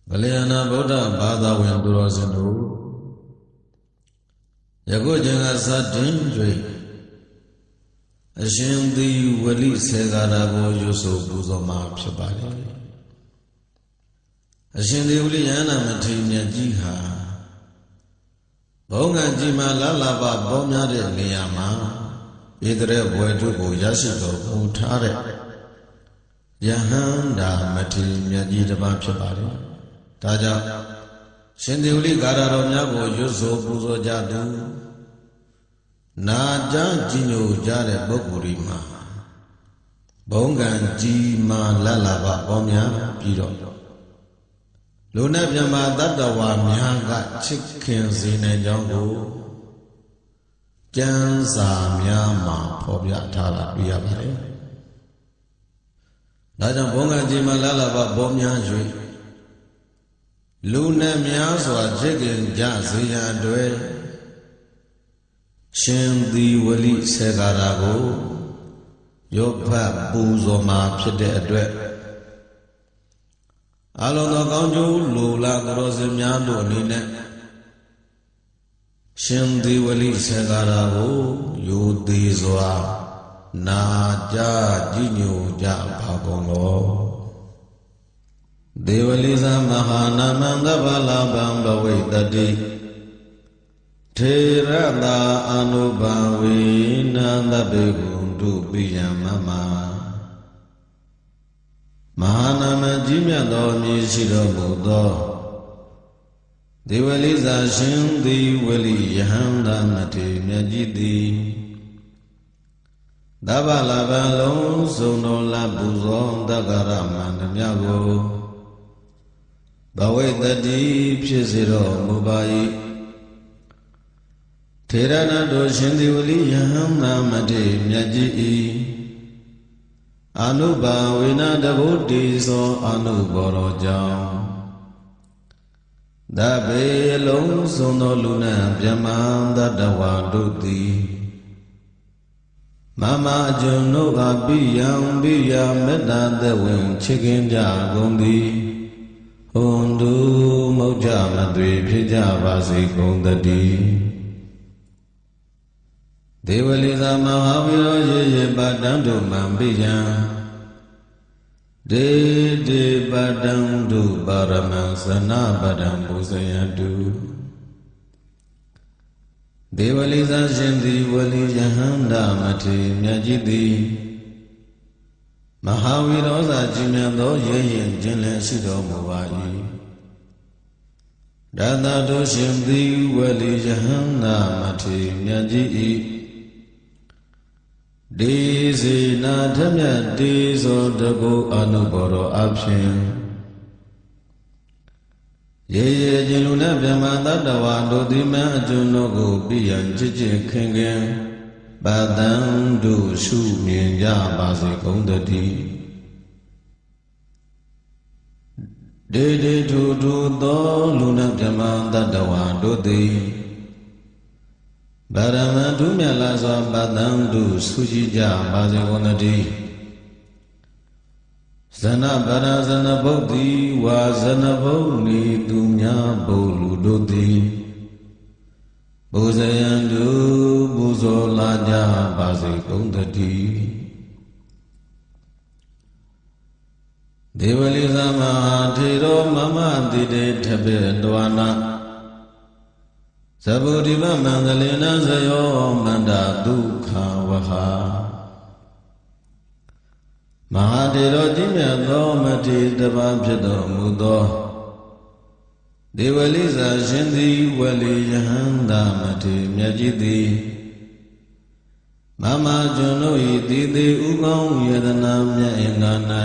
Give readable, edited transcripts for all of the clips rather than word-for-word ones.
Valayana Buddha Bada Wendurosinu Yakujanga Satin Ashindi Wali Segarabo Yusu Buzoma Pshabali Ashindi Uli Yana Matinya Jiha Bonga Jima Lalaba Bomya de Niyama Idre Wedugo Yashiko Utare Yahanda Matinya Jidaba Pshabali Taja Shindi Uli Gararomyago Yusu Buzo Jadu Naja Jino Jare Bogurima Bongan Jima Lalaba Bomya Piro Luna Yama Dadawa Mianga Chicken Zine Jango Jansa Myama Pobia Tala Biabare Naja Bongan Jima Lalaba Bomya Jui Luna Miaswa Chicken Jazia Dwe Shindi Wali Segarago Yopa Buzoma Pide Adwe Alona Ganjo Lula Grosimiano Nine Shindi Wali Segarago Yudizwa Naja Jinyo Japagongo Devaliza Mahana Mandavala Bamba Wedadi Terada Anubawi Nanda Begundu Biyamama Mahanama Jimya Domi Shiro Budo Devaliza Shindi Wali Yahanda Mati Myajidi Davala Balon Sono Labuzon Dagaraman Nyago Bawedadi Pshiziro Mubai Terana do Shindi Wali Yahanda Mati Myaji Anuba Vina Devoti So Anuboro Jam Dabe Long Sono Luna Vyamanda Dawaduti Mama Juno Abiyam Biya Meda Dewin Chicken Jagundi Hundu Moja Madri Pijavasi Kundadi Devaliza Mahavira Ye Badandu Mambiya De Badandu Baramasana Badambu Sayadu Devaliza Shindi Wali Yahanda Mati Myajidi Mahavira Jimyando Ye Jinle Sido Mubai Dada Do Shindi Wali Yahanda Mati Myajidi Desi Nadamya Deso Dago Anuboro Abshin Ye Jiluna Vyamada Dawado Dima Junogo Biyan Chichi Kingen Badandu Shu Minja Basi Kondadi Dede Tutu Do Luna Vyamada Dawado Di Baramandu Myalaza Badandu Sujija Bazigonadi Zana Barazana Bodhi Wazana Boni Dunya Boludodi Bozayandu Buzolaja Bazikondadi Devaliza Mahatiro Mama Dide Tabe Dwana Sabudima Mandalina Zayo Manda Dukha Vaha Mahadiro Jimya Domati Dababjado Mudo Devaliza Shindi Wali Yahanda Mati Myajidi Mama Jono Idide Ugong Yadana Mya Ingana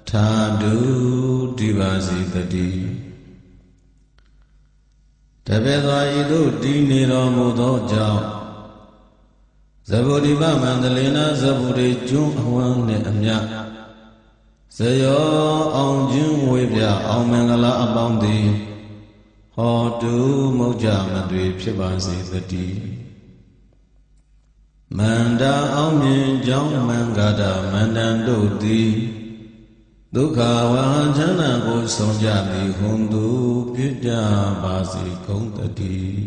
Tadu Divasi Tadi Tabedwa Idu Dini Romudo Jao Zaburiba Mandalina Zaburi Jun Hwang Amya Sayo Aung Jun Webya Aung Mangala Abaundi Hodu Moja Madri Pshibasi Tati Manda Aung Min Jang Mangada Mandando Di ဒုက္ခဝါချမ်းသာကိုဆုံးကြသည်ဟွန်သူဖြစ်ကြပါစေကုန်တည်း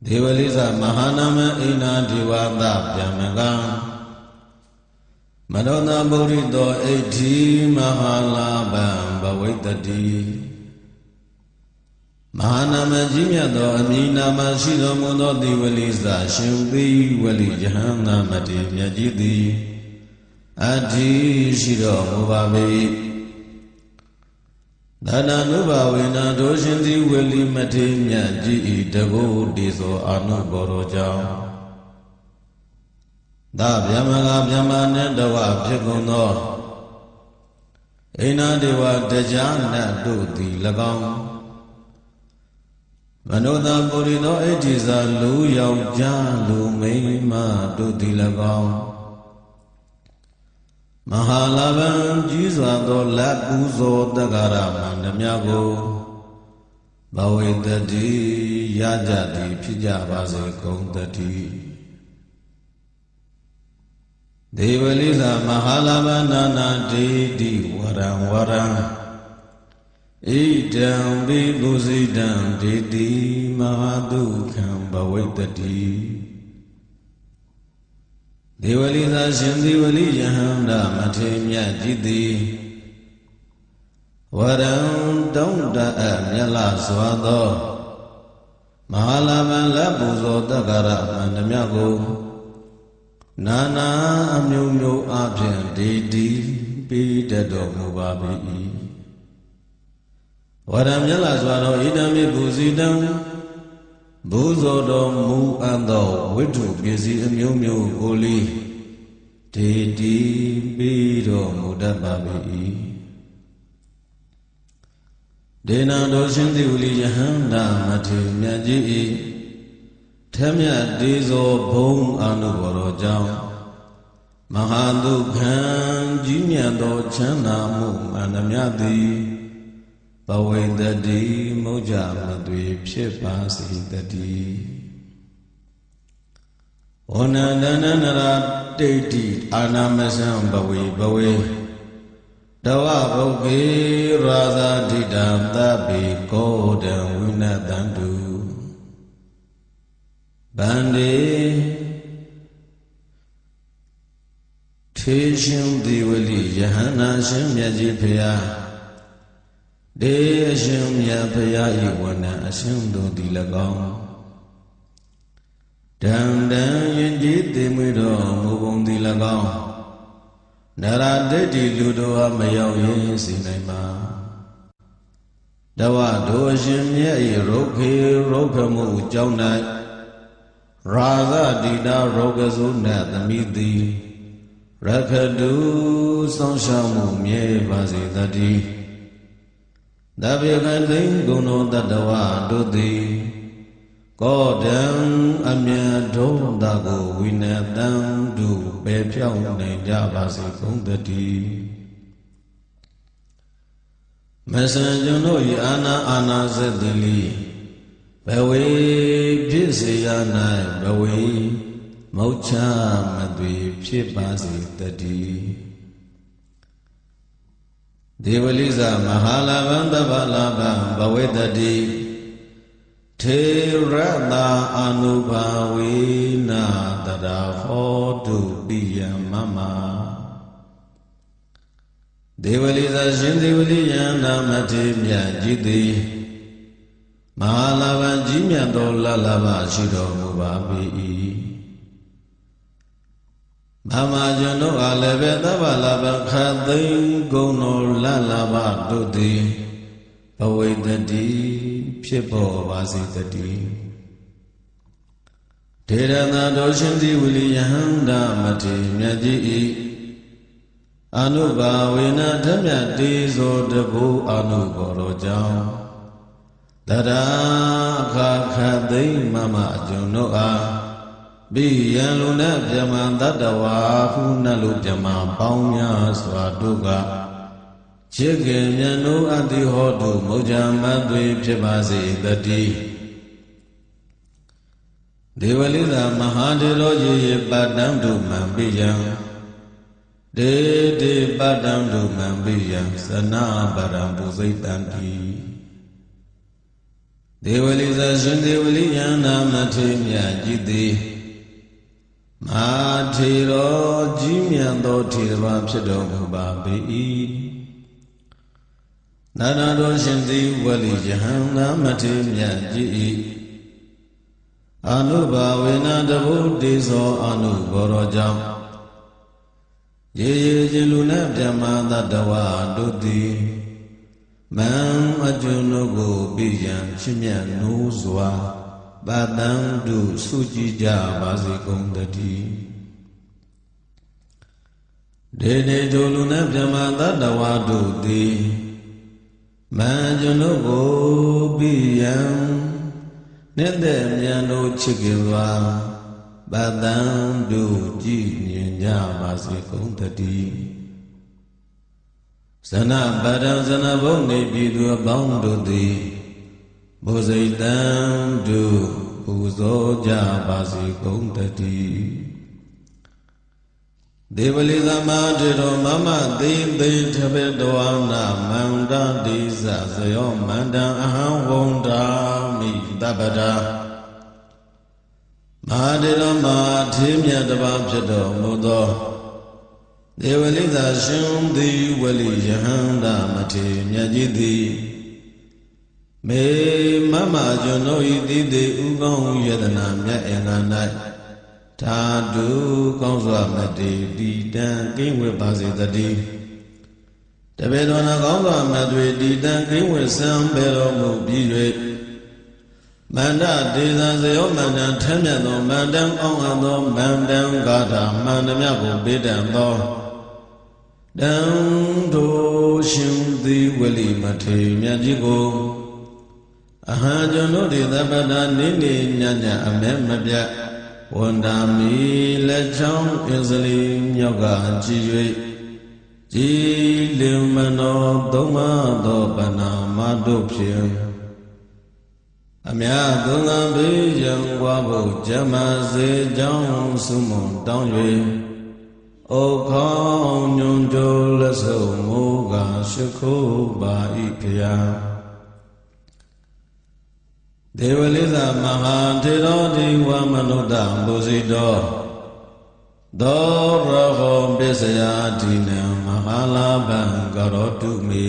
ဒေဝလိသမဟာနာမအိနာဒေဝသဗျမကမနောနာဗုဒ္ဓတောဣဋ္ဌိမဟာလာဘံဘဝိတ္တိမဟာနာမကြီးမြတ်သောအမည်နာမရှိတော်မူသောဒေဝလိသရှင်သေဝလိယဟန္တာမတေမြတ်ကြီးသည်အတ္တိရှိတော်မူပါ၏ဒါနနုဘဝေနတို့ရှင်သည်ဝလိမထေမြတ်ကြီးဤတကုတေသောအာနုဘောတော်ကြောင့်သာဗျမကဗျမနှင့်တဝဖြစ်ကုန်သောအိနာဒေဝတရားနတ်တို့သည်၎င်းမနောတပုရိသောဣတိဇာလူယောက်ျားလူမိန်းမတို့သည်၎င်းမဟာလာဘံကြီးစွာသောလက်ပူဇော်တက္ကရာမန္တမြကိုဘဝိတ္တိရကြသည်ဖြစ်ကြပါစေကုန်တည်းဒေဝလိသမဟာလာဘနာနာတေတိဝရံဝရံဣဒံဘိပုစိတံဒေတိမဟာဒုက္ခံဘဝိတ္တိဒေဝလိသရှင်ဒေဝလိယဟန္တာမထေမြတ်ကြီးသည်ဝရံတုံးတအမြတ်လာစွာသောမဟာလာဘံလက်ပူဇော်တက္ကရာမန္တမြကိုနာနာအမျိုးမျိုးအပြင်ဒေတိပေးတတ်တော်မူပါ၏ဝရံမြတ်လာစွာသောဣဒံမိပူဇိတံဘုဇောတော်မူအပ်သောဝိတ္ထုပစ္စည်းအမျိုးမျိုးကိုလိဒေတိပေးတော်မူတတ်ပါ၏ဒေနတော်ရှင်သေဝလိယဟန္တာမထေမြတ်ကြီး၏ထမြတ်တေဇောဘုံအာနုဘောတော်ကြောင့်မဟာဒုက္ခံကြီးမြတ်သောချမ်းသာမှုအန္တမြတ်သည်ဘဝိတ္တိမုကြမသွေဖြစ်ပါစေတည်းဝဏ္ဏဒနနရတိဋ္ဌိအာနာမစံဘဝေဘဝေတဝဘုတ်ကေရာဇာတိတံသဗ္ဗေကောဒံဝိနတံတုဗန္တိထေရှင်ဒေဝလိယဟန္တာရှင်မြတ်ကြီးဖျားဒေအရှင်မြတ်ဖျားဤဝဏ္ဏအရှင်တို့သည်၎င်းတံတံယဉ်ကျေးသိမွေတော်မူပုံသည်၎င်းနရဒိဋ္ဌိလူတို့အားမရောက်ရင်စီနိုင်ပါတဝတို့အရှင်မြတ်ဤရုက္ခေရုက္ခမှုကြောင့်၌ရာဇတိတာရောဂဇုနတ်သမီးသည်ရခတုဆောင်းရှောင်းမှုမြဲပါစေတည်းတပိကသိင်္ဂုဏောတတဝတို့သည်ကောဒံအမြတ်ထုံးတာကိုဝိနတံတုပဲဖြောင်းနိုင်ကြပါစေကုန်တည်းမဆံကျွန်တို့ဤအာနာစက်တိလိဘဝေဖြစ်စေရ၌ဘဝေမောချမသွေဖြစ်ပါစေတည်းဒေဝလိသမဟာလာဘံတဗ္ဗလာဘံဘဝိတ္တိထေရတာအနုဘာဝေနာတရာဟောတုပိယမမဒေဝလိသရှင်ဒေဝလိယန္တာမထေမြတ်ကြီးသည်မဟာလာဘံကြီးမြတ်သောလလဘရှိတော်မူပါ၏ဗမာကျွန်တို့အားလည်းပဲသဗ္ဗလာဘခသိင်္ဂုဏောလလဘတို့သည်ဘဝိတ္တိဖြစ်ပေါ်ပါစေတည်းဒေရနာတော်ရှင်သည်ဝိလိယဟန္တာမထေမြတ်ကြီး၏အနုဘာဝေနဓမြတ်တေဇောတဘုအနုဘောတော်ကြောင့်တရာအခါခသိမ့်မမကျွန်တို့အားဘိယံလူနဲ့ပြမတတ္တဝါဟုနှလူပြမပေါင်းများစွာတို့ကချစ်ခင်မြတ်နိုးအတိဟောတုမုဇ္ဇမသွေဖြစ်ပါစေတည်းဒေဝလိသမဟာဒေရောရေပတ္တံတုမံပိယံ Dede padam do mambiyam sana param pusaitanti Devaliza shindevali yanamatrimya jiti Mathiro jimyando thirva pshado bhabi Nanado shindevali yanamatrimya jiti Anubhavena dabuddhiso anubharajam Ye jeluna pyamada dawa dodi Man ajunugo biyan chimyan nuzwa Badang du sujija vasikundati Dede joluna pyamada dawa dodi Man ajunugo biyan Nende myano chikilwa Badang du jinya vasikundati Sana badang sana boni bidu abang dodi Bozaitan du uzoja vasikundati Devali samadhiro mama dindi tabedoana manda disa sayo manda aham wonda mi dabada Madhira madhimya dababjado mudo Devalida shindi wali jahanda mathimya jidi Me mama jono idide ugong yadana mya enganai Tadu kauswa mati didan kingwe basi tadi Tabedona kauswa mati didan kingwe sambero mubiywe Manda desa sayo manda thamya do mandang ong do mandang gata mandamya ko bedan do Dang do shindi wali mathe myaji ko Aha jono de dabada nini nyanya ame mabya Wandami lechang izali myoga jiywe Ji limano doma do bana madu pye Amya dunga bijang wabu jama se jang sumon tang yue O khong nyung jo laso moga shukho ba ikya Devaliza maha thiro diwa manuddha busido Do raho bisaya dina mahalabang karotu me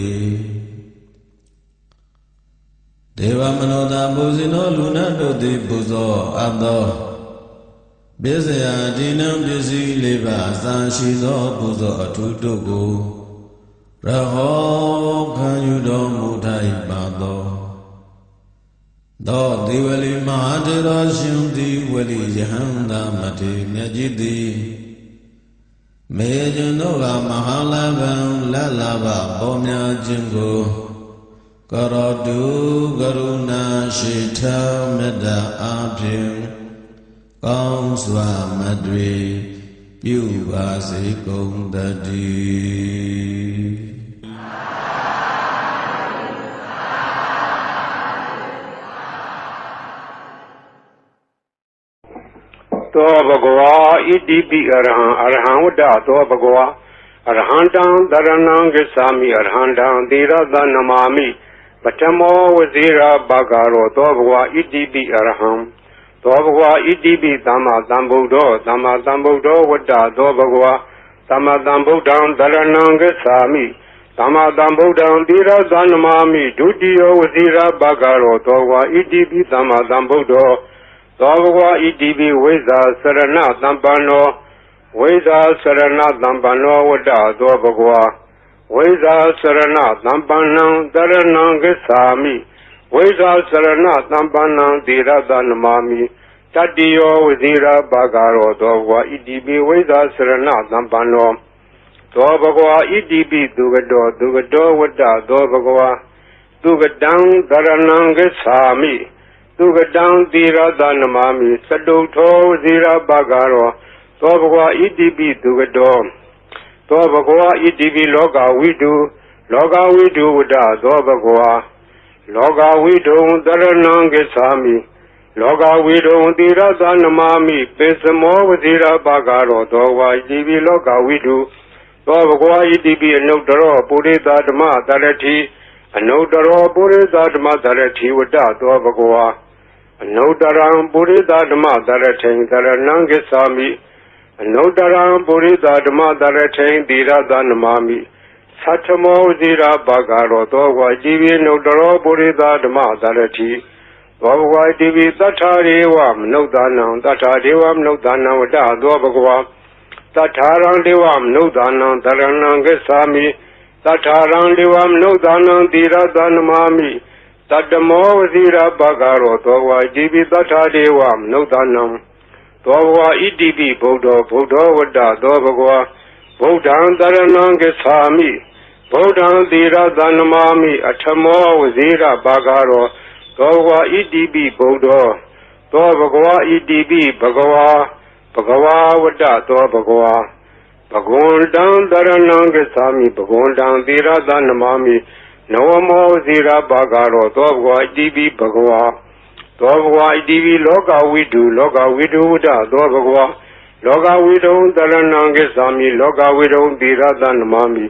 Deva manoda buzino luna dodi buzo ado Bisaya dinam bisi leva sanshizo buzo atutugu Raho kanyudo mutai bado Do diwali mahadira shindi wali jahanda mati myajidi Mejanoga mahalabam lalaba bomya jingo Karadu garuna shita meda abhin Kaung swa madri Yuva sikundadi To Bhagava Idipi Arhan Vada To Bhagava Arhantam Dharanam Gisami Arhantam Dhirada Namami Patamo Vazira Bhagaro To Bhagava Idipi Arham To Bhagava Idipi Dhamma Dhambuddho Dhamma Dhambuddho Vada To Bhagava Dhamma Dhambuddham Dharanam Gisami Dhamma Dhambuddham Dhirada Namami Dutiyo Vazira Bhagaro To Bhagava Idipi Dhamma Dhambuddho Dhavagwa idibi veda sarana dhampano veda sarana dhampano vada dhavagwa veda sarana dhampanam dharanam gisami veda sarana dhampanam dhirada namami tatiyo vidira bhagaro dhavagwa idibi veda sarana dhampano dhavagwa idibi dugado dugado vada dhavagwa dugadam dharanam gisami Dugadang Dhirada Namami Saduto Zira Bhagaro Tobagwa Idibi Dugado Tobagwa Idibi Loga Vidu Vada Tobagwa Loga Vidu Dharanam Gisami Loga Vidu Dhirada Namami Pesamo Zira Bhagaro Tobagwa Idibi Loga Vidu သောဘဂဝါဣတိပိအနုတ္တရောပုရိသဓမ္မတရတိအနုတ္တရောပုရိသဓမ္မတရတိဝတ္တသောဘဂဝါအနုတ္တရံပုရိသဓမ္မတရထိန်တရဏံဂစ္ဆာမိအနုတ္တရံပုရိသဓမ္မတရထိန်သီရသနမာမိသတ္ထမောဇိရာဘာဂရောသောဘဂဝါជីဝိနုတ္တရောပုရိသဓမ္မတရတိသောဘဂဝါတိပိတထာရေဝမနုဿာနံတထာဒေဝမနုဿာနံဝတ္တသောဘဂဝါတထာရံဒေဝမနုဿာနံတရဏံဂစ္ဆာမိတထာရံဒေဝမနုဿာနံသီရသနမာမိတတ္တမောဇိရာဘာဂရောသောဘဂဝါជីပိတထာဒေဝမနုဿာနံသောဘဂဝါဣတိပိဗုဒ္ဓဝတ္တသောဘဂဝါဗုဒ္ဓံတရဏံဂစ္ဆာမိဗုဒ္ဓံသီရသနမာမိအထမောဝဇိရာဘာဂရောသောဘဂဝါဣတိပိဗုဒ္ဓသောဘဂဝါဣတိပိဘဂဝါဘဂဝါဝတ္တသောဘဂဝါဘဂဝန္တံတရဏံဂစ္ဆာမိဘဂဝန္တံသီရသနမာမိနဝမောဇိရာဘာဂရောသောဘဂဝါဣတိပိဘဂဝါသောဘဂဝါဣတိပိလောကဝိတုဝတ္တသောဘဂဝါလောကဝိတုံတရဏံဂစ္ဆာမိလောကဝိတုံသီရသနမာမိ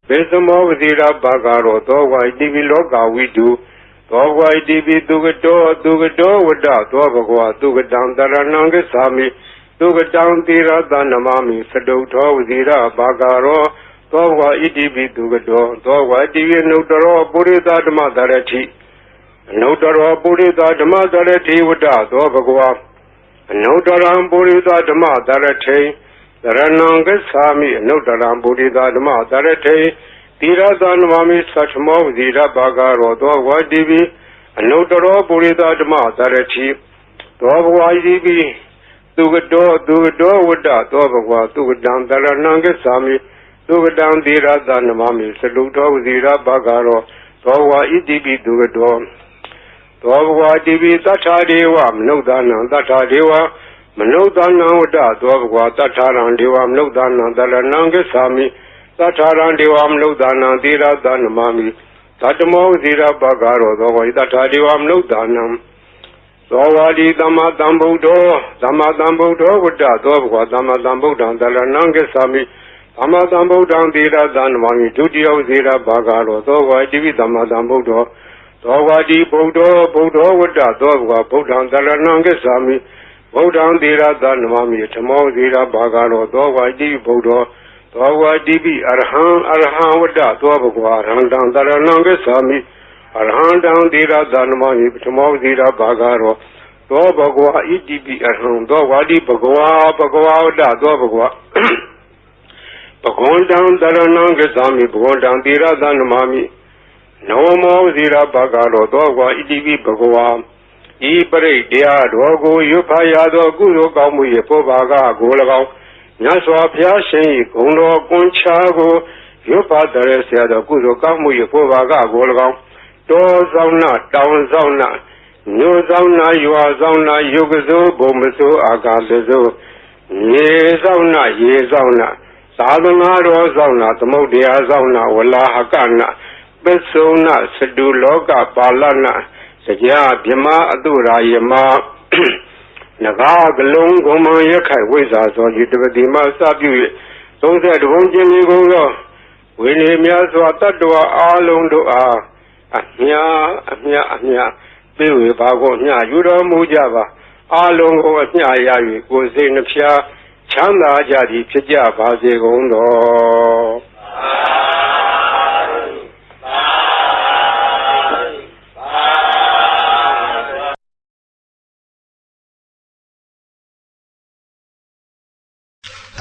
ဘေသမောဇိရာဘာဂရောသောဘဂဝါဣတိပိလောကဝိတုသောဘဂဝါဣတိပိသူကတောဝတ္တသောဘဂဝါသူကတံတရဏံဂစ္ဆာမိသူကတံသီရသနမာမိသတုထောဝဇိရာဘာဂရောသောဘဂဝါဣတိပိသူကတောသောဘဂဝါဣတိပိနုတ္တရောပုရိသဓမ္မတရတိအနုတ္တရောပုရိသဓမ္မတရတိဝတ္တသောဘဂဝါအနုတ္တရံပုရိသဓမ္မတရထိတရဏံဂစ္ဆာမိအနုတ္တရံပုရိသဓမ္မတရထိသီရသနမာမိသတ္ထမောဝဇိရာဘာဂရောသောဘဂဝါဣတိပိအနုတ္တရောပုရိသဓမ္မတရတိသောဘဂဝါဣတိပိသူကတောဝတ္တသောဘဂဝါသူကတံတရဏံဂစ္ဆာမိသူကတံသီရသနမာမိသလုထောဝဇိရာဘာဂရောသောဘဂဝါဣတိပိသူကတောသောဘဂဝါဣတိပိတထာဒေဝမနုဿာနံတထာဒေဝမနုဿာနံဝတ္တသောဘဂဝါတထာရံဒေဝမနုဿာနံတရဏံဂစ္ဆာမိတထာရံဒေဝမနုဿာနံသီရသနမာမိတတ္တမောဇိရာဘာဂရောသောဘဂဝါတထာဒေဝမနုဿာနံသောဝါဒီသမ္မာသမ္ဗုဒ္ဓောဝတ္တသောဘဂဝါသမ္မာသမ္ဗုဒ္ဓံတရဏံဂစ္ဆာမိသမ္မာသမ္ဗုဒ္ဓံသီရသနမာမိဒုတိယဇိရာဘာဂရောသောဘဂဝါဣတိပိသမ္မာသမ္ဗုဒ္ဓောသောဝါဒီဗုဒ္ဓောဝတ္တသောဘဂဝါဗုဒ္ဓံတရဏံဂစ္ဆာမိဗုဒ္ဓံသီရသနမာမိဓမ္မောဇိရာဘာဂရောသောဝါဣတိပိဗုဒ္ဓောသောဝါဣတိပိအရဟံဝတ္တသောဘဂဝါအရဟံတံတရဏံဂစ္ဆာမိအရဟံတံသီရသနမာမိဓမ္မောဇိရာဘာဂရောသောဘဂဝါဣတိပိအရဟံသောဝါဒီဘဂဝါဝတ္တသောဘဂဝါဘဂဝန္တံတရဏံဂစ္ဆာမိဘဂဝန္တံသီရသနမာမိနဝမောဇိရာဘာဂရောသောဘဂဝါဣတိပိဘဂဝါဤပရိတ်တရားတော်ကိုရွတ်ဖတ်ရသောကုသိုလ်ကောင်းမှု၏ပုဗ္ဗာကကို၎င်းမြတ်စွာဘုရားရှင်၏ဂုဏ်တော်ကွန်ချာကိုရွတ်ဖတ်တဲ့ဆရာတော်ကုသိုလ်ကောင်းမှု၏ပုဗ္ဗာကကို၎င်းတောဆောင်နာတောင်ဆောင်နာမြို့ဆောင်နာရွာဆောင်နာယုတ်ကစိုးဘုံမစိုးအာကာသစိုးရေဆောင်နာရေဆောင်နာသာသနာတော်ဆောင်နာသမုဒ္ဒရာဆောင်နာဝလာဟကနာပစ္စုနာစတုလောကပါဠနာစကြာဗြမအတုရာယမနဂါကလုံးဂုံမရခိုင်ဝိဇာသောဒီတပတိမစပြု၍30ဘုံကျင်ကြီးကုန်သောဝိနည်းများစွာတတ္တဝါအာလုံးတို့အားအမြပေးဝေပါကိုအမြယူတော်မူကြပါအာလုံးကိုအမြရ၍ကိုယ်စိတ်နှဖျားချမ်းသာကြသည်ဖြစ်ကြပါစေကုန်တော်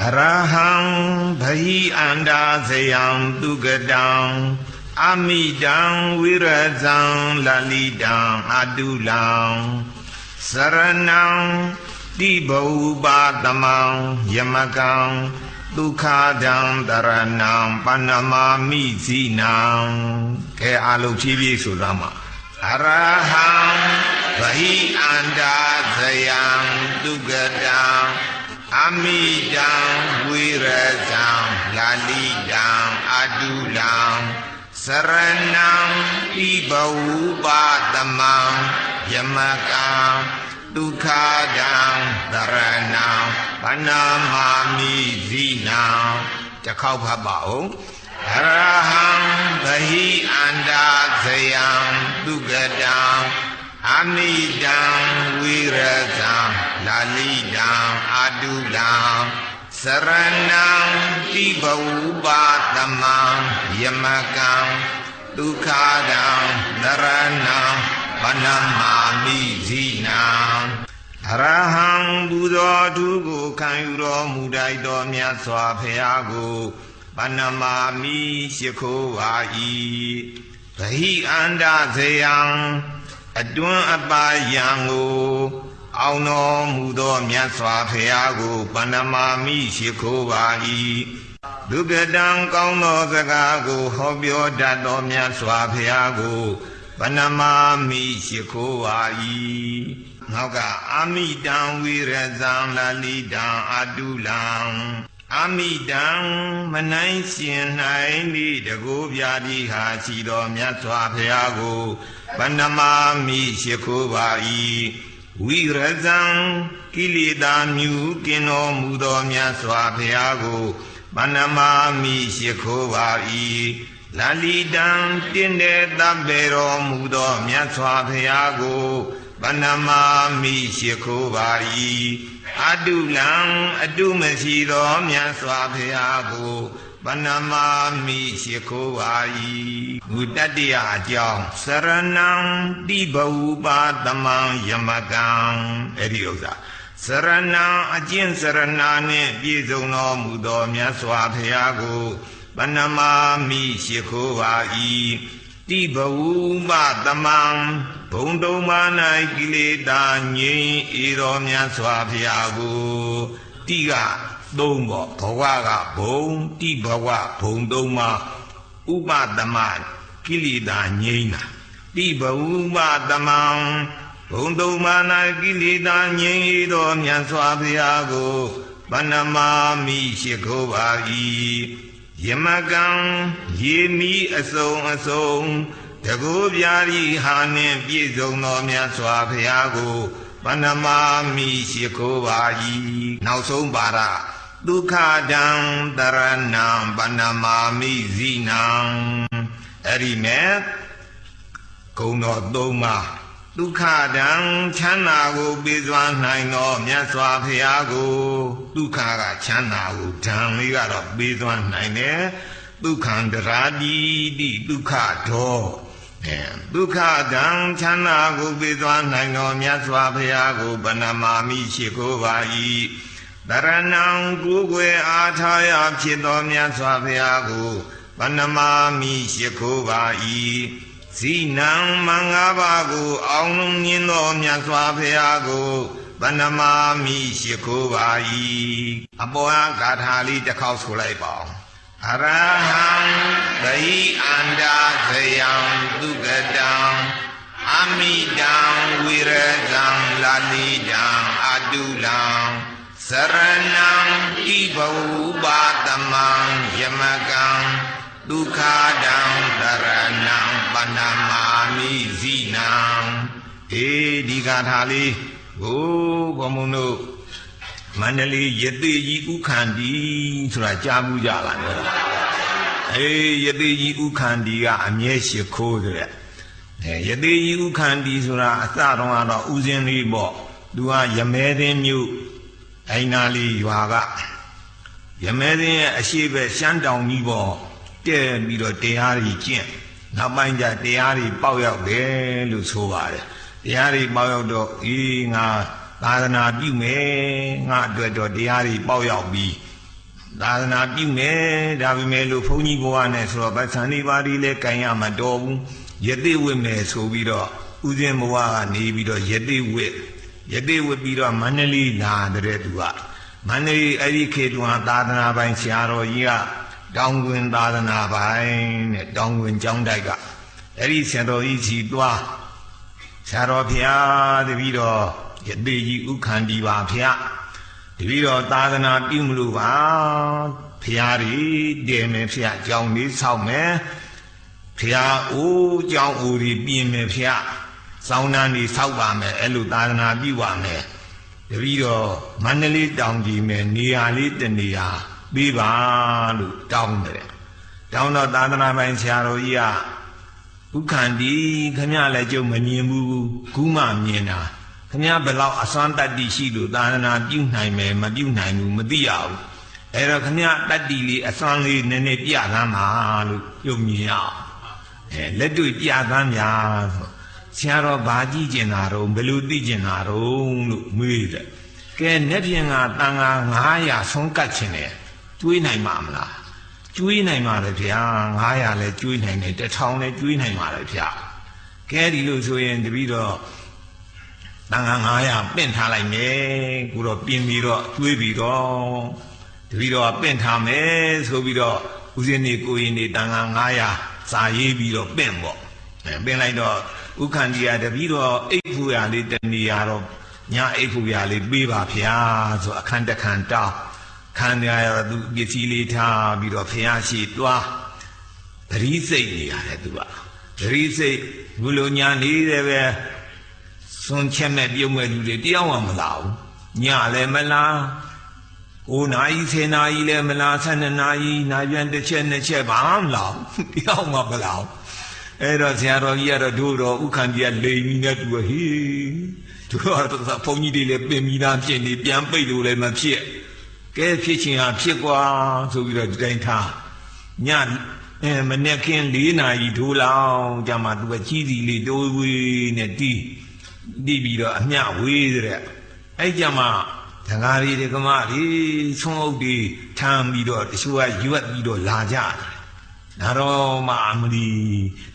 အရဟံဘဟိအန္တာဇယံသူကတံအမိတံဝိရဇံလလိတံအတုလံစရဏံတိဘောပါတမံယမကံဒုက္ခဒံတရဏံပဏမာမိဇိနံကဲအလုံးဖြည်းဖြည်းဆိုသားမှာအရဟံဘဟိအန္တာဇယံသူကတံအမိတံဝိရဇံလာလိတံအတုလံစရဏံပိဘဝုပါတမံယမကံဒုက္ခဒံတရဏံပဏမာမိဇိနံတ တခေါက်ဖတ်ပါဦးအရဟံဗဟိအန္တာဇယံသူကတံအမိတံဝိရဇံလာလိတံအာတုလံစရဏံတိဘဝပါသမံယမကံဒုက္ခဒံနရဏံဗနမာမိဇိနံအရဟံဘုသောသူကိုခံယူတော်မူတိုက်တော်မြတ်စွာဘုရားကိုဗနမာမိရှိခိုးပါ၏ဗဟိအန္တဇယံအတွန်းအပါယံကိုအောင်တော်မူသောမြတ်စွာဘုရားကိုဗနမာမိရှိခိုးပါ၏ဒုက္ကတံကောင်းသောစကားကိုဟောပြောတတ်သောမြတ်စွာဘုရားကိုဗနမာမိရှိခိုးပါ၏နောက်ကအာမိတံဝိရဇံလာလိတံအာတုလံအာမိတံမနိုင်ရှင်နိုင်ဤတကူပြာတိဟာရှိတော်မြတ်စွာဘုရားကိုဗနမာမိရှိခိုးပါ၏ဝိရဇံကိလေသာမြူကင်းတော်မူသောမြတ်စွာဘုရားကိုဗနမာမိရှိခိုးပါ၏လာလိတံတင့်တဲ့တပ်ပေတော်မူသောမြတ်စွာဘုရားကိုဗနမာမိရှိခိုးပါ၏အတုလံအတုမရှိသောမြတ်စွာဘုရားကိုဗနမာမိရှိခိုးပါ၏ဘုတ္တယအကြောင်းစရဏံတိဘဝပါသမံယမကံအဲ့ဒီဥစ္စာစရဏံအကျင့်စရဏနှင့်ပြည့်စုံတော်မူသောမြတ်စွာဘုရားကိုဗနမာမိရှိခိုးပါ၏တိဘဝပသမံဘုံတုံမာ၌ကိလေသာငြိမ်းဤတော်မြတ်စွာဘုရားကိုတိကသုံးပေါ့ဘဝကဘုံတိဘဝဘုံတုံမာဥပသမကိလေသာငြိမ်းတာတိဘဝပသမံဘုံတုံမာ၌ကိလေသာငြိမ်းဤတော်မြတ်စွာဘုရားကိုဗနမာမိရှိခိုးပါ၏ယမကံယေမိအစုံအစုံတကူပြာရီဟာနှင့်ပြည့်စုံသောမြတ်စွာဘုရားကိုဗနမာမိရှိခိုးပါ၏နောက်ဆုံးပါရဒုက္ခဒံတရဏံဗနမာမိဇိနံအဲ့ဒီမဲ့ဂုဏ်တော်သုံးပါးဒုက္ခဒံချမ်းသာကိုပေးစွာနိုင်သောမြတ်စွာဘုရားကိုဒုက္ခကချမ်းသာကိုဓမ္မလေးကတော့ပေးစွာနိုင်တယ်ဒုက္ခံတရာတိတိဒုက္ခတော်ဒုက္ခဒံချမ်းသာကိုပေးစွာနိုင်သောမြတ်စွာဘုရားကိုဗနမာမိရှိခိုးပါ၏တရဏံကိုယ်ွယ်အားထားရဖြစ်သောမြတ်စွာဘုရားကိုဗနမာမိရှိခိုးပါ၏ဇိနံမင်္ဂပါကိုအောင်လုံးမြင်သောမြတ်စွာဘုရားကိုဗနမာမိရှိခိုးပါ၏အပေါ်ကဂါထာလေးတစ်ခေါက်ဆိုလိုက်ပါဦးအရဟံဗဟိအန္တာဇယံသူကတံအမိတံဝိရဇံလာလိတံအာတုလံစရဏံတိဘဝပါသမံယမကံဒုက္ခဒံတရဏံပဏမာမိဇိနံဒီဂါထာလေးကိုဘုံဘုံတို့မန္တလေးယသိကြီးဥခန္တီဆိုတာကြားမှုကြလားယသိကြီးဥခန္တီကအမြဲရှိခိုးတဲ့ယသိကြီးဥခန္တီဆိုတာအစတုန်းကတော့ဥစဉ်လေးပေါ့သူကရမဲသိန်းမြို့အိနာလေးရွာကရမဲသိန်းရဲ့အရှိပဲရှမ်းတောင်ကြီးပေါ့တဲ့ပြီးတော့တရားကြီးကျင့်နောက်ပိုင်းကျတရားကြီးပေါက်ရောက်တယ်လို့ဆိုပါတယ်တရားကြီးပေါက်ရောက်တော့ငါသာသနာပြုမယ်ငါအတွက်တော့တရားကြီးပေါက်ရောက်ပြီးသာသနာပြုမယ်ဒါပေမဲ့လို့ဘုန်းကြီးဘဝနဲ့ဆိုတော့ဗသန္တိပါဠိလည်းကြင်ရမတော်ဘူးယသိဝိမယ်ဆိုပြီးတော့ဥစဉ်ဘဝကနေပြီးတော့ယသိဝိပြီးတော့မန္တလေးလာတဲ့သူကမန္တလေးအဲ့ဒီခေတ္တကသာသနာပိုင်ဆရာတော်ကြီးကတောင်တွင်သာသနာပိုင်နဲ့တောင်တွင်ကျောင်းတိုက်ကအဲ့ဒီဆရာတော်ကြီးကြီးသွားဆရာတော်ဖျားတပြီးတော့ယသိကြီးဥခန္တီပါဖျားတပြီးတော့သာသနာပြုမလို့ပါဖျားကြီးတည်မယ်ဖျားကျောင်းလေးဆောက်မယ်ဖျားအိုးကျောင်းအိုးကြီးပြင်မယ်ဖျားစောင်းနှန်းကြီးဆောက်ပါမယ်အဲ့လိုသာသနာပြုပါမယ်တပြီးတော့မန္တလေးတောင်ကြီးမယ်နေရာလေးတနေရာ ပေးပါလို့တောင်းတယ်တောင်းတော့သာသနာပိုင်ဆရာတော်ကြီးကဥက္ခန္တီခမရလည်းကျုပ်မမြင်ဘူးခုမှမြင်တာခမရဘယ်လောက်အစွမ်းတတ္တိရှိလို့သာသနာပြုနိုင်မယ်မပြုနိုင်ဘူးမသိရဘူးအဲ့တော့ခမရတတ္တိလေးအစွမ်းလေးနည်းနည်းပြသမ်းပါလို့ကျုပ်မြင်ရလက်တွေ့ပြသမ်းများဆိုဆရာတော်ဘာကြည့်ကျင်တာတော့ဘယ်လိုသိကျင်တာတော့လို့မေးတယ်ကဲနေ့ပြင်ကတန်ခါ900ဆုံးကတ်ခြင်းနဲ့ကျွေးနိုင်မှာမလားကျွေးနိုင်ပါလေဗျာ900လည်းကျွေးနိုင်တယ်1000လည်းကျွေးနိုင်ပါလေဗျာကဲဒီလိုဆိုရင်တပည့်တော့တန်ခါ900ပင့်ထားလိုက်မယ်ကိုတော့ပြင်ပြီးတော့ကျွေးပြီးတော့တပည့်တော့ပင့်ထားမယ်ဆိုပြီးတော့ဦးဇင်းနေကိုရင်နေတန်ခါ900စာရေးပြီးတော့ပင့်ပေါ့ပင့်လိုက်တော့ဥက္ခန္တီကတပည့်တော့အိတ်ဖူရလေးတနေရတော့ညာအိတ်ဖူရလေးပေးပါဗျာဆိုအခန်းတစ်ခန်းတောင်းခန်းရရသူပစ္စည်းလေးထားပြီးတော့ဖျားရှိတွားသတိစိတ်နေရတယ်သူကသတိစိတ်ဘုလိုညာနေတယ်ပဲစွန်ချက်မဲ့ပြုံးမဲ့လူတွေတယောက်မှမလာဘူးညလည်းမလာ9နာရီ10နာရီလည်းမလာ12နာရီနာပြန်တစ်ချက်နှစ်ချက်ဘာမှမလာဘူးတယောက်မှမလာဘူးအဲ့တော့ဆရာတော်ကြီးကတော့တို့တော့ဥက္ခန္တီကလိန်ပြီးနဲ့တူဟေးတို့တော့ဘုန်းကြီးတွေလည်းပြင်ပြီးသားဖြစ်နေပြန်ပိတ်လို့လည်းမဖြစ်ကဲဖြစ်ချင်းဟာဖြစ်ကွာဆိုပြီးတော့ဒီတိုင်းထားညမနေ့ကင်း4နာရီဒိုးလောင်ကြမှာသူကကြီးစီလေးတိုးဝေးနဲ့တီးပြီးတော့အမျှဝေးတဲ့အဲ့ကြမှာဒကာရီဒကမတွေဆုံးအုပ်တွေထမ်းပြီးတော့တချို့ကရွက်ပြီးတော့လာကြတယ်ဒါတော့မှအမလီ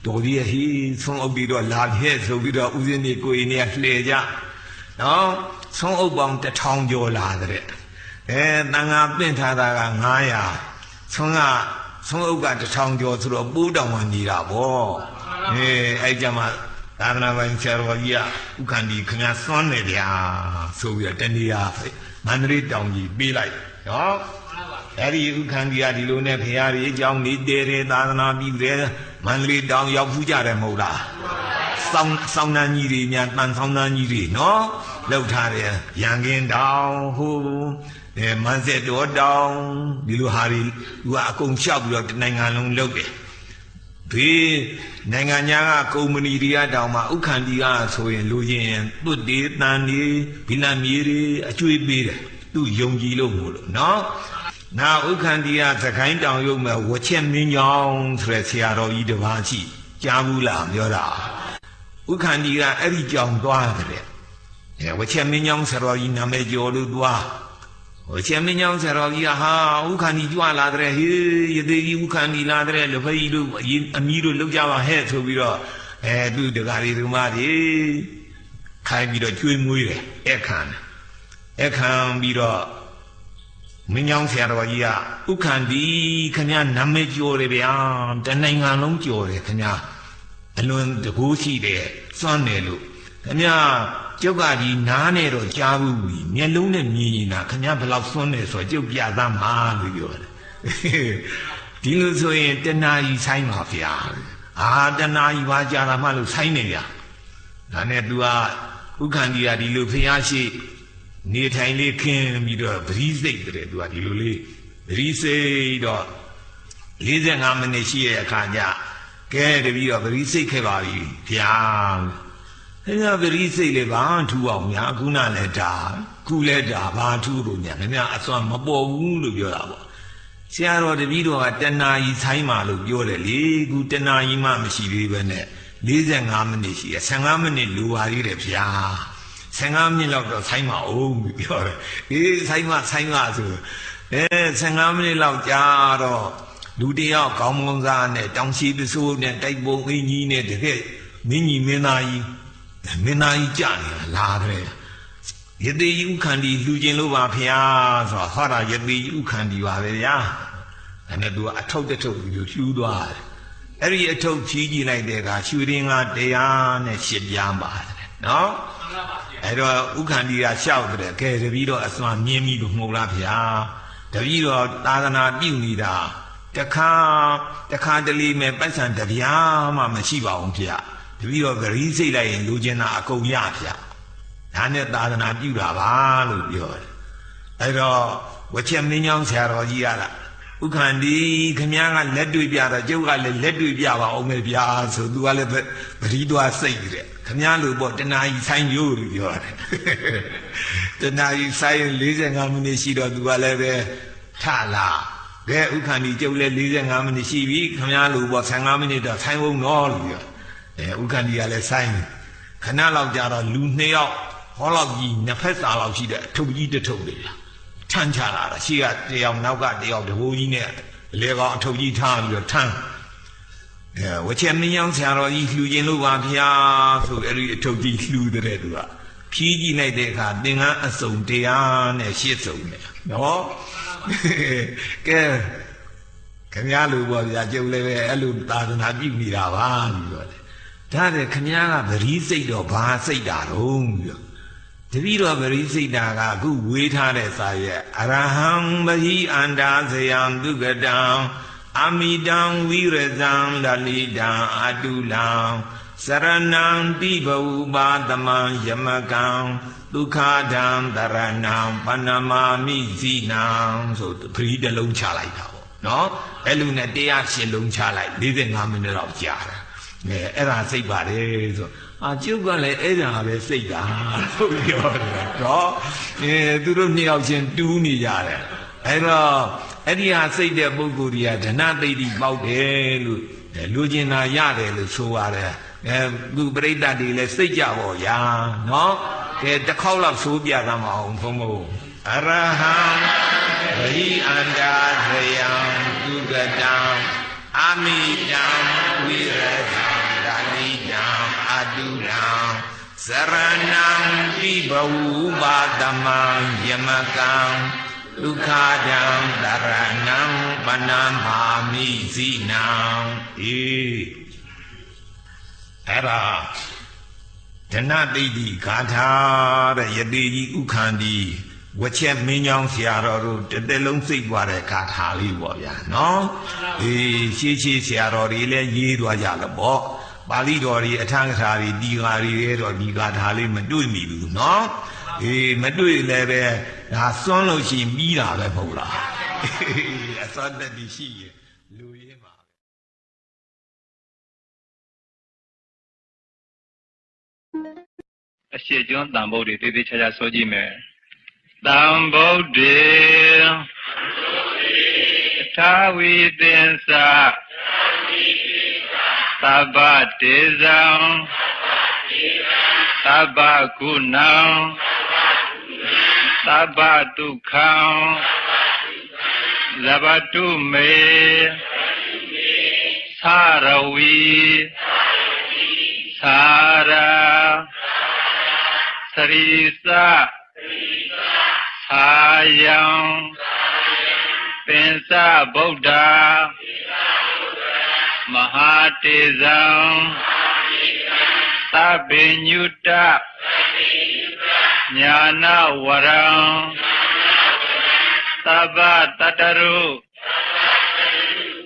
တော်ကြီးဟေးဆုံးအုပ်ပြီးတော့လာခဲ့ဆိုပြီးတော့ဦးဇင်းတွေကိုရင်တွေကလှည့်ကြနော်ဆုံးအုပ်ပေါင်း1000ကျော်လာတဲ့တန်ခါပင့်ထားတာက900ဆုံးအုပ်က1000ကျော်ဆိုတော့ပိုးတောင်မှနေတာဗောအဲ့ကြမှာသာသနာပိုင်ဆရာတော်ကြီးကဥက္ခန္တီခင်ဗျာစွန့်နေဗျာဆိုပြီးတော့တဏှာမန္တလေးတောင်ကြီးပေးလိုက်နော်အဲ့ဒီဥက္ခန္တီကဒီလိုနဲ့ဖရာကြီးအကြောင်းနေတဲတယ်သာသနာပြုတယ်မန္တလေးတောင်ရောက်ဖူးကြတယ်မဟုတ်လားဆောင်းနှန်းကြီးတွေများတန်ဆောင်းနှန်းကြီးတွေနော်လောက်ထားတယ်ရန်ကင်းတောင်ဟိုမန်းဆက်တော်တောင်ဒီလိုဟာတွေသူကအကုန်လျှောက်ပြီးတော့နိုင်ငံလုံးလုပ်တယ်ဘေးနိုင်ငံညာကကုမ္ပဏီတွေကတောင်မှဥက္ခန္တီကဆိုရင်လူချင်းသွတ်တေးတန်တွေဘီလန်မြေတွေအကျွေးပေးတယ်သူယုံကြည်လို့မို့လို့နော်နာဥက္ခန္တီကသခိုင်းတောင်ရုံမဲ့ဝချက်မင်းကြောင်ဆိုတဲ့ဆရာတော်ကြီးတစ်ပါးရှိကြားဘူးလားပြောတာဥက္ခန္တီကအဲ့ဒီကြောင်သွားတယ်ဝချက်မင်းကြောင်ဆရာတော်ကြီးနာမည်ကျော်လို့သွားဝချက်မင်းကြောင်ဆရာတော်ကြီးကဟာဥက္ခန္တီကြွလာတဲ့ဟေးယသိကြီးဥက္ခန္တီလာတဲ့လူဖိတို့အမီးတို့လောက်ကြပါဟဲ့ဆိုပြီးတော့သူတကားတွေဒီမှာတွေခိုင်းပြီးတော့ကျွေးမွေးတယ်အခမ်းပြီးတော့မင်းကြောင်ဆရာတော်ကြီးကဥက္ခန္တီခင်ဗျာနာမည်ကျော်တယ်ဗျာတနိုင်ငံလုံးကျော်တယ်ခင်ဗျာအလွန်တကူရှိတယ်စွန့်တယ်လို့ခင်ဗျာကျုပ်ကဒီနားနဲ့တော့ကြားဘူးမျက်လုံးနဲ့မြင်နေတာခင်ဗျာဘယ်လောက်စွန့်တယ်ဆိုတော့ကျုပ်ပြသမှာလို့ပြောတယ်ဒီလိုဆိုရင်တဏှာကြီးဆိုင်ပါဗျာတဏှာကြီးပါကြတာမှလို့ဆိုင်နေဗျာဒါနဲ့ तू ကဥက္ခန္တီကဒီလိုဖျားရှိနေထိုင်လေးခင်းပြီးတော့ပရိစိတ်တဲ့ तू ကဒီလိုလေးပရိစိတ်တော့45မိနစ်ရှိရဲ့အခါကျကဲတပြီးတော့ပရိစိတ်ခဲ့ပါပြီဗျာခင်ဗျာပရိစိတ်လေးဘာထူအောင်များခုနလည်းဒါခုလည်းဒါဘာထူလို့များခင်ဗျာအစွမ်းမပေါ်ဘူးလို့ပြောတာပေါ့ဆရာတော်တပည့်တော်ကတဏှာကြီးဆိုင်ပါလို့ပြောတယ်လေခုတဏှာကြီးမှမရှိသေးပဲနဲ့45မိနစ်ရှိရ15မိနစ်လိုပါသေးတယ်ဗျာ15မိနစ်လောက်တော့ဆိုင်ပါအောင်ပြောတယ်ဆိုင်ပါဆို15မိနစ်လောက်ကြာတော့လူတယောက်ခေါင်းမုံစားနဲ့တောင်ရှိပစိုးနဲ့တိုက်ပုံအင်းကြီးနဲ့တကယ်မင်းကြီးမင်းသားကြီးကြာနေတာလာတယ်ယတိဥက္ခန္တီလှူခြင်းလို့ပါဖျားဆိုတော့ဟောတာယတိဥက္ခန္တီပါပဲဗျာအဲ့နဲ့သူကအထုပ်တထုပ်ပြီးလှူသွားတယ်အဲ့ဒီအထုပ်ဖြီးကြည့်လိုက်တဲ့အခါရွှေရင်းက108ပြားပါတယ်နော်အဲ့တော့ဥက္ခန္တီကလျှောက်တယ်ကဲတပည့်တော့အစွမ်းမြင်းပြီးလို့မှုလားဗျာတပည့်တော့သာသနာပြုနေတာတခါတလေမဲ့ပိုက်ဆံတပြားမှမရှိပါဘူးဗျာတပည့်တော့ဂရီးစိတ်လိုက်ရင်လူကျင်တာအကုန်ရဗျာဒါနဲ့သာသနာပြုတာပါလို့ပြောတယ်အဲ့တော့ ဝချက်မင်းကြောင့်ဆရာတော်ကြီးရတာဥက္ကန္ဒီခမည်းကလက်တွေ့ပြတော့ကျုပ်ကလည်းလက်တွေ့ပြပါအောင်မယ်ဗျာဆိုသူကလည်းပရိသွားစိတ်တဲ့ခမည်းလို့ပေါ့တနာကြီးဆိုင်ရိုးလို့ပြောတယ်တနာကြီးဆိုင်45မိနစ်ရှိတော့သူကလည်းပဲထလာကဲဥက္ကန္ဒီကျုပ်လည်း45မိနစ်ရှိပြီခမည်းလို့ပေါ့15မိနစ်တော့ဆိုင်ဝုံတော့လို့ပြောဥက္ကန္ဒီကလည်းဆိုင်ခဏလောက်ကြာတော့လူ2ယောက်ဟောလောက်ကြီးနှစ်ဖက်စာလောက်ရှိတဲ့အထုပ်ကြီးတစ်ထုပ်လေထမ်းချလာတာရှေ့ကတယောက်နောက်ကတယောက်တဘိုးကြီးနဲ့လေကောင်အထုပ်ကြီးထားပြီးတော့ထမ်းဝချက်မင်းကြောင့်ဆရာတော်ကြီးလှူခြင်းလို့ပါဗျာဆိုအဲ့ဒီအထုပ်ကြီးလှူတဲ့သူကဖြီးကြည့်လိုက်တဲ့အခါသင်္ကန်းအစုံ100နဲ့8စုံနဲ့နော်ကဲခင်ဗျားလူပေါ့ဗျာကျုပ်လည်းပဲအဲ့လိုသာသနာပြုနေတာပါလို့ပြောတယ်ဒါတဲ့ခင်ဗျားကဗရီးစိတ်တော့ဘာစိတ်တာတော့ပြောတပည့်တော်ပရိစိတ်တာကအခုဝေးထားတဲ့စာရဲ့အရဟံမဟိအန္တာဇယံဒုက္ကတံအမိတံဝိရဇံလလိတံအတုလံစရဏံတိဘဝပါသမံယမကံဒုက္ခဒံတရဏံပဏမာမိဇိနံဆိုပရိတလုံးချလိုက်တာပေါ့နော်အဲ့လိုနဲ့108လုံးချလိုက်45မိနစ်တော့ကြာတာအဲ့ဒါစိတ်ပါတယ်ဆိုကျုပ်ကလည်းအဲ့ဒါပဲစိတ်တာဟုတ်ပြောတယ်တော့သူတို့2ယောက်ချင်းတူးနေကြတယ်အဲ့တော့အဲ့ဒီဟာစိတ်တဲ့ပုဂ္ဂိုလ်ကြီးကဓနသိတိပေါက်တယ်လို့လူကျင်တာရတယ်လို့ဆိုရတယ်သူပြိတ္တတွေလည်းစိတ်ကြပါဗျာနော်ကဲတစ်ခေါက်လောက်ဆိုပြသမအောင်ဘုံဘုံအရဟံဘိအန္တာဇယံဒုက္ကတံအမိတံဝိရဇံဒါနိတံအတုလံစရဏံတိဘဝပါသမံယမကံဒုက္ခဒံတရဏံပဏမာမိဇိနံအဲ့ဒါဓနသိတိဂါထာတဲ့ယတိကြီးဥက္ခန္ဒီဝချက်မင်းကြောင့်ဆရာတော်တို့တစ်လုံးစိတ်သွားတဲ့ဂါထာလေးပေါ့ဗျာနော်ရှေးဆရာတော်တွေလည်းရေးသွားကြလို့ပေါ့ပါဠိတော်တွေအထံကထာတွေဒီဃာတွေရဲ့တော့ဒီဂါထာလေးမတွေ့မိဘူးနော်မတွေ့လည်းပဲဒါစွန့်လို့ရှိရင်ပြီးတာပဲမဟုတ်လားအစွမ်းတတိရှိရင်လူရင်းပါအရှိကျွန်းတန်ဖို့တွေတည်တည်ချာချာဆိုကြည့်မယ်တံဗုဒ္ဓေသာဝိသင်္စာသဗ္ဗတေဇံသဗ္ဗကုဏံသဗ္ဗဒုက္ခံလဘတုမေသာရဝီသာရာသရိသသာယံပင်စဗုဒ္ဓမဟာတေဇံသဗ္ဗညုတညာနာဝရံသဗ္ဗတတရု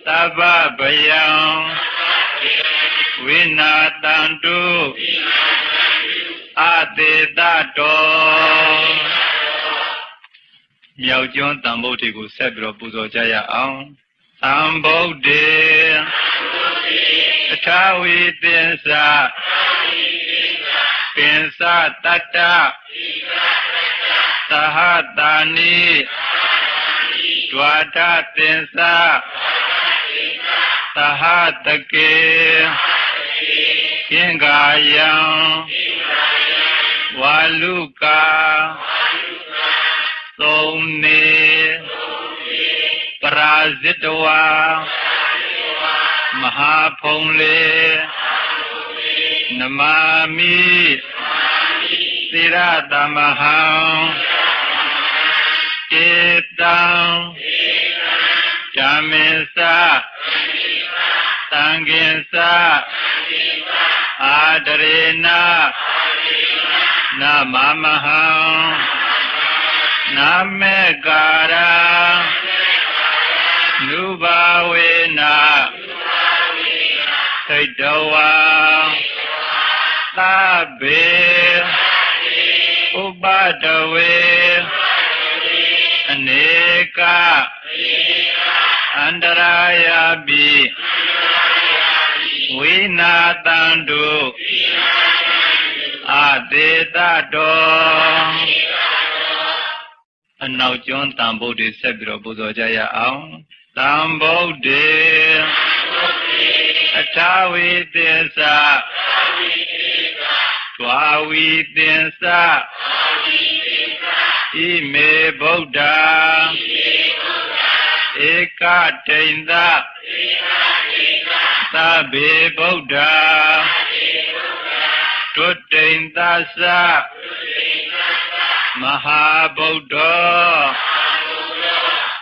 သဗ္ဗဗယံဝိနာတံတုအတေတတောမြောက်ကျွန်းတန်ဗုဒ္ဓေကိုဆက်ပြီးတော့ပူဇော်ကြရအောင်သံဗုဒ္ဓေအထာဝိသင်္စာပင်စတတ္တသဟတာနိဒွါဒသင်္စာသဟတကေသင်္ဃာယံဝါလူကာသုံးနေပရာဇိတဝါမဟာဖုံလေနမာမိသီရတမဟံဧတံဓမ္မေသသံဃေသအာဒရေနနမမဟံနမေကာရာနုဘာဝေနသိတဝါသဗ္ဗေဥပဒဝေအ aneka andarayabi vinatandu adetado အနောက်ကျွန်းတန်ဗုဒ္ဓေဆက်ပြီးတော့ပူဇော်ကြရအောင်တန်ဗုဒ္ဓေအထာဝိသင်္စာဒွာဝိသင်္စာဣမေဗုဒ္ဓဧကတိန္တသဗ္ဗေဗုဒ္ဓဒုတိန္တသမဟာဗုဒ္ဓ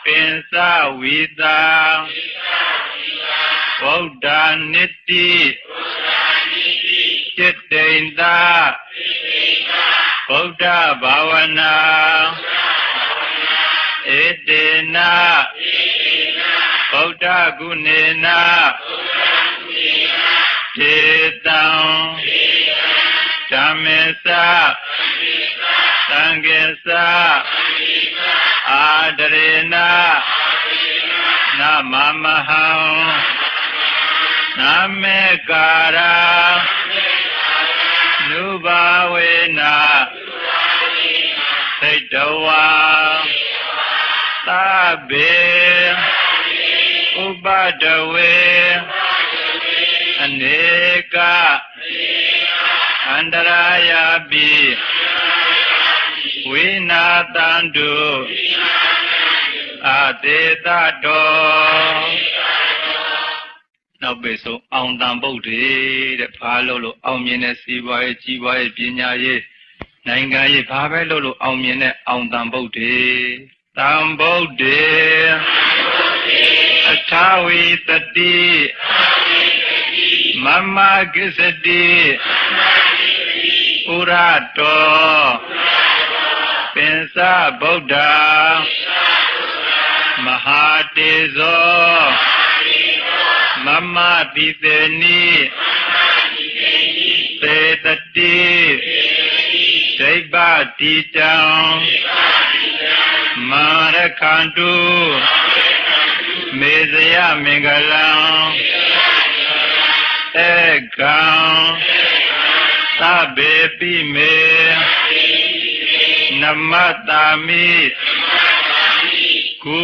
ပင်စဝိတာဗုဒ္ဓနိတိจิตတိန္တဗုဒ္ဓဘာဝနာဧတေနဗုဒ္ဓဂုဏေနဒေတံဓမ္မေသသံဃေသအာဒရေနနမမဟံနမေကာရာနုဘာဝေနသိတဝါသဗ္ဗေဥပဒဝေအနေကအန္တရာယပိဝိနာတန္တုအတေတတောနောက်ပိဆုံးအောင်တန်ဗုဒ္ဓေတဲ့ဘာလို့အောင်မြင်တဲ့စီးပွားရေးကြီးပွားရေးပညာရေးနိုင်ငံရေးဘာပဲလို့အောင်မြင်တဲ့အောင်တန်ဗုဒ္ဓေတန်ဗုဒ္ဓေအထာဝိတတိမမကိစ္စတိဥရတောပင်စဗုဒ္ဓမဟာတေဇောမမတိသေနိသေတတိဒိဗ္ဗတိတံမာရခန္တုမေဇယမင်္ဂလံဧကံသဗ္ဗေပိမေနမတာမိကု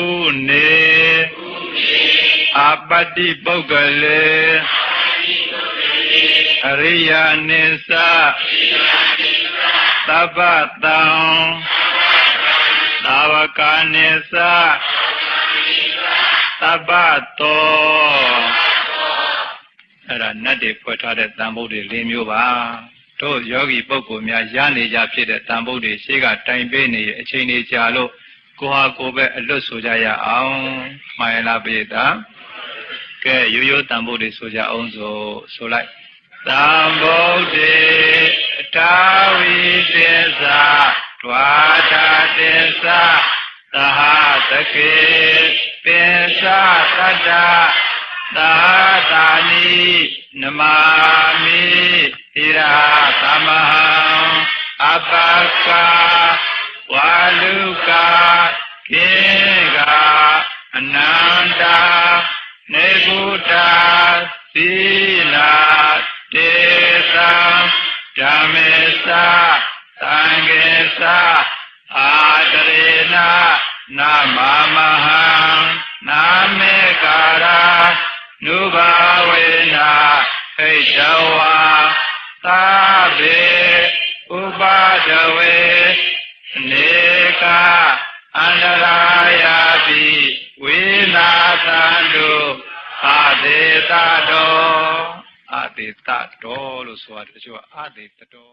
နေအပတိပုဂ္ဂလေအရိယာနိသသဗ္ဗတံသာဝကနိသသဗ္ဗတောအဲ့ဒါနတ်တွေဖွဲ့ထားတဲ့တန်ဖိုးတွေ၄မျိုးပါတို့ယောဂီပုဂ္ဂိုလ်များရနေကြဖြစ်တဲ့တန်ဖိုးတွေရှေ့ကတိုင်ပေးနေတဲ့အချိန်လေးကြာလို့ကိုဟာကိုပဲအလွတ်ဆိုကြရအောင်မှန်ရလားပိဋကကဲရိုးရိုးတန်ဖိုးတွေဆိုကြအောင်ဆိုလိုက်တန်ဖိုးတွေအထာဝိသစ္စာဒွါဒသစ္စာသဟတကေပင်စသတ္တသာသာနိနမာမိသီရာသမဟံအပကာဝါလူကာခေကအနန္တာနေဂုတာသီလာတေသံဓမ္မေသသံဃေသအာတရေနနမမဟံနာမေကာရာနုဘာဝေနဟိတဝါသဗ္ဗေဥပဒဝေနေကအန္တရာယပိဝိနာသန္တုအာဒေတတောအာဒေတတောလို့ဆိုရတယ်တချို့အာဒေတတော